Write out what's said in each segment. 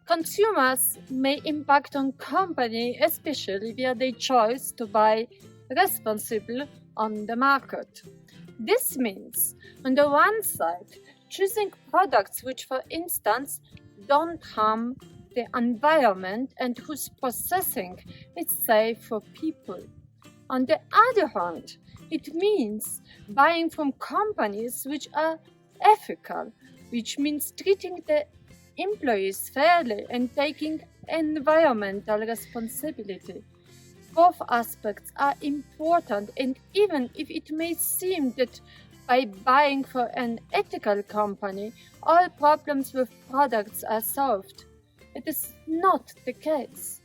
Consumers may impact on company, especially via their choice to buy responsible on the market. This means, on the one side, choosing products which, for instance, don't harm the environment and whose processing is safe for people. On the other hand, it means buying from companies which are ethical, which means treating the employees fairly and taking environmental responsibility. Both aspects are important, and even if it may seem that by buying for an ethical company, all problems with products are solved, it is not the case,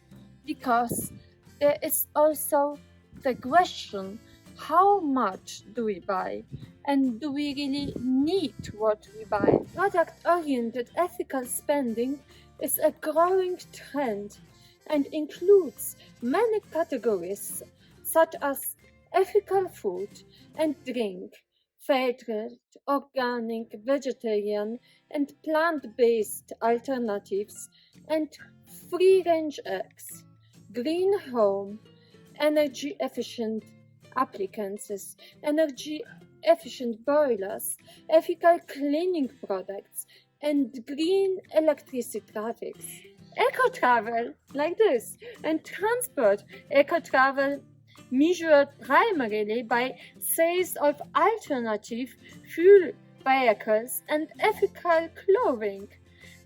because there is also the question: how much do we buy, and do we really need what we buy? Product-oriented ethical spending is a growing trend and includes many categories such as ethical food and drink, fair trade, organic, vegetarian, and plant-based alternatives, and free-range eggs, green home, energy-efficient appliances, energy-efficient boilers, ethical cleaning products, and green electricity traffics. Eco-travel, like this, and transport. Eco-travel measured primarily by sales of alternative fuel vehicles and ethical clothing,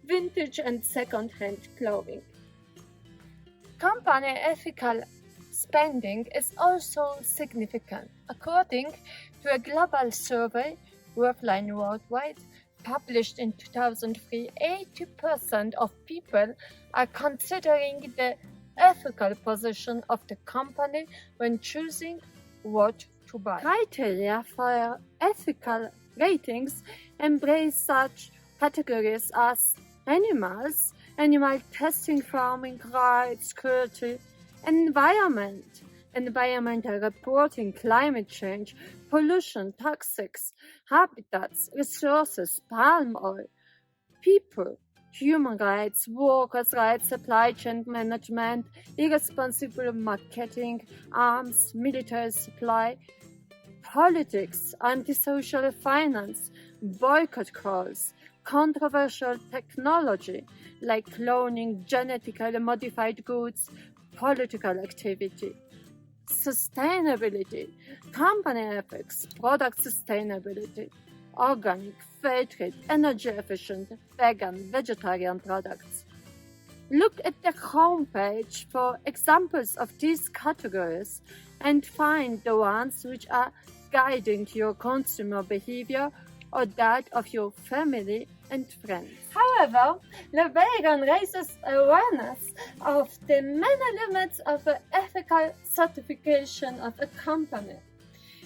vintage and second-hand clothing. Company ethical spending is also significant. According to a global survey, Worthline Worldwide, published in 2003, 80% of people are considering the ethical position of the company when choosing what to buy. Criteria for ethical ratings embrace such categories as animals, animal testing, farming rights, cruelty, environment, environmental reporting, climate change, pollution, toxics, habitats, resources, palm oil, people, human rights, workers' rights, supply chain management, irresponsible marketing, arms, military supply, politics, antisocial finance, boycott calls, controversial technology like cloning, genetically modified goods, political activity, sustainability, company ethics, product sustainability, organic, fair trade, energy efficient, vegan, vegetarian products. Look at the homepage for examples of these categories and find the ones which are guiding your consumer behavior or that of your family and friends. However, LeBaron raises awareness of the many limits of the ethical certification of a company.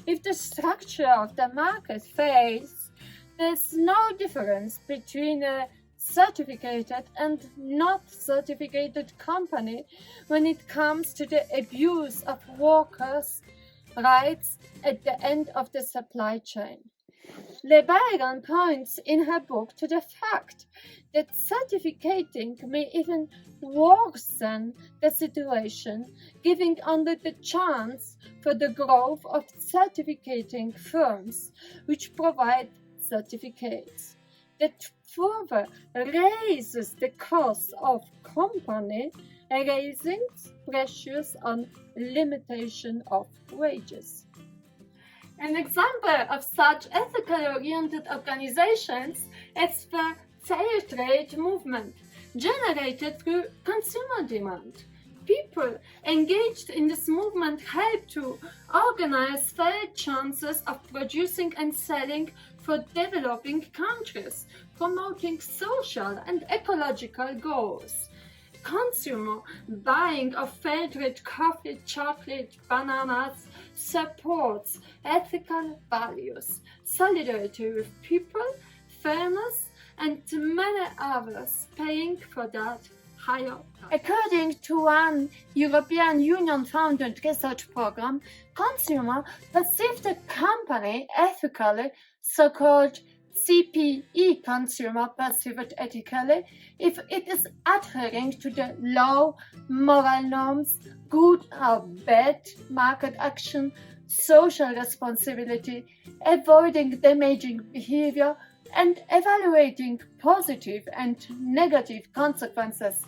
If the structure of the market fails, there's no difference between a certificated and not certificated company when it comes to the abuse of workers' rights at the end of the supply chain. LeBaron points in her book to the fact that certificating may even worsen the situation, giving only the chance for the growth of certificating firms which provide certificates. That further raises the cost of company, raising pressures on limitation of wages. An example of such ethically oriented organizations is the fair trade movement, generated through consumer demand. People engaged in this movement help to organize fair chances of producing and selling for developing countries, promoting social and ecological goals. Consumer buying of fair trade coffee, chocolate, bananas supports ethical values, solidarity with people, fairness, and many others, paying for that higher price. According to one European Union-funded research program, consumers perceive the company ethically, so-called CPE consumer perceived ethically if it is adhering to the law, moral norms, good or bad market action, social responsibility, avoiding damaging behavior, and evaluating positive and negative consequences,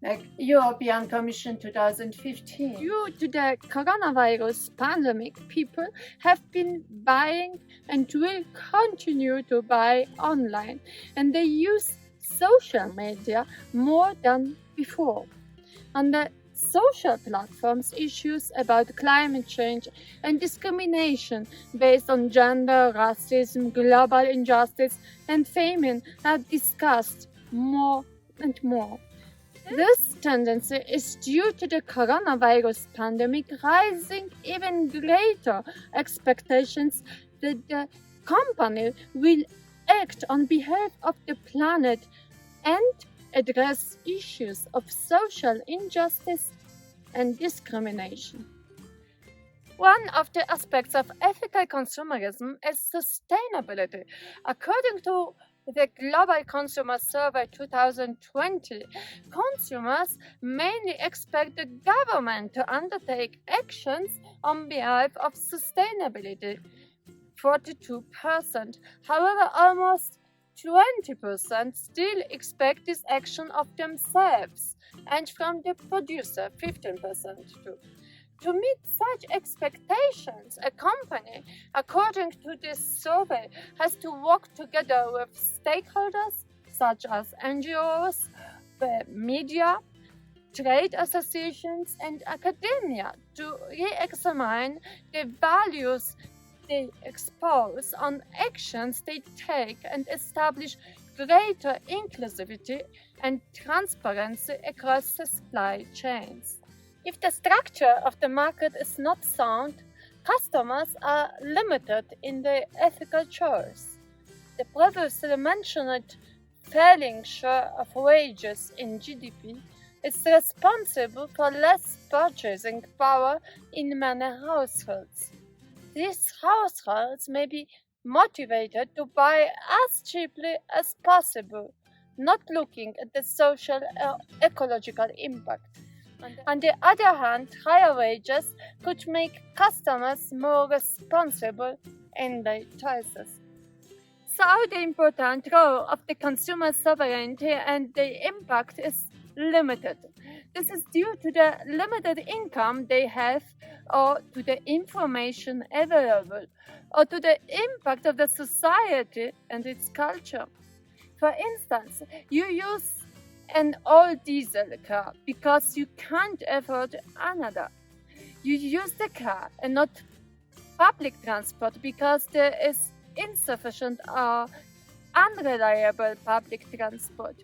like European Commission 2015. Due to the coronavirus pandemic, people have been buying and will continue to buy online, and they use social media more than before. On the social platforms, issues about climate change and discrimination based on gender, racism, global injustice, and famine are discussed more and more. This tendency is due to the coronavirus pandemic raising even greater expectations that the company will act on behalf of the planet and address issues of social injustice and discrimination. One of the aspects of ethical consumerism is sustainability. According to the Global Consumer Survey 2020, consumers mainly expect the government to undertake actions on behalf of sustainability, 42%. However, almost 20% still expect this action of themselves, and from the producer, 15% too. To meet such expectations, a company, according to this survey, has to work together with stakeholders such as NGOs, the media, trade associations, and academia to re-examine the values they expose on actions they take and establish greater inclusivity and transparency across the supply chains. If the structure of the market is not sound, customers are limited in their ethical choice. The previously mentioned falling share of wages in GDP is responsible for less purchasing power in many households. These households may be motivated to buy as cheaply as possible, not looking at the social or ecological impact. On the other hand, higher wages could make customers more responsible in their choices. So the important role of the consumer sovereignty and the impact is limited. This is due to the limited income they have, or to the information available, or to the impact of the society and its culture. For instance, you use an old diesel car because you can't afford another. You use the car and not public transport because there is insufficient or unreliable public transport.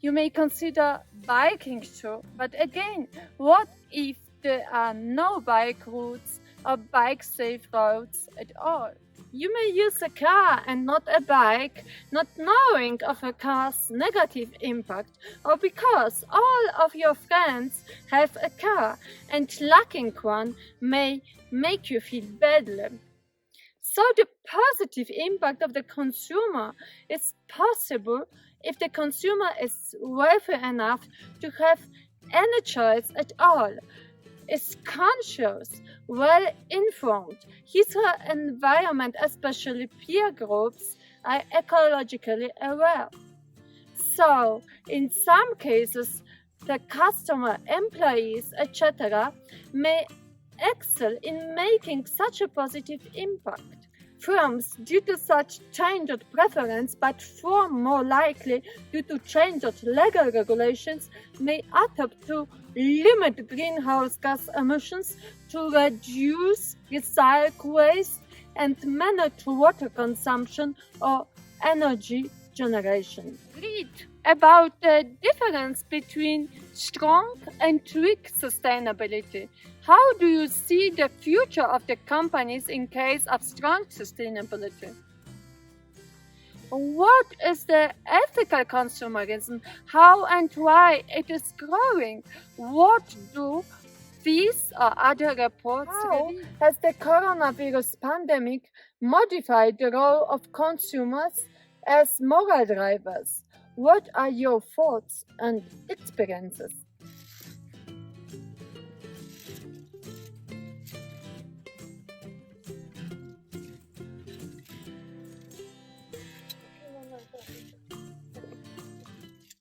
You may consider biking too, but again, what if there are no bike routes or bike-safe roads at all? You may use a car and not a bike, not knowing of a car's negative impact, or because all of your friends have a car and lacking one may make you feel badly. So the positive impact of the consumer is possible if the consumer is wealthy enough to have any choice at all, is conscious, well informed, his or her environment, especially peer groups, are ecologically aware. So, in some cases, the customer, employees, etc., may excel in making such a positive impact. Firms, due to such changed preference, but far more likely due to changed legal regulations, may adopt to limit greenhouse gas emissions, to reduce recycle waste, and manage water consumption or energy generation. Read about the difference between strong and weak sustainability. How do you see the future of the companies in case of strong sustainability? What is the ethical consumerism? How and why it is growing? What do these or other reports reveal? Has the coronavirus pandemic modified the role of consumers As moral drivers, what are your thoughts and experiences?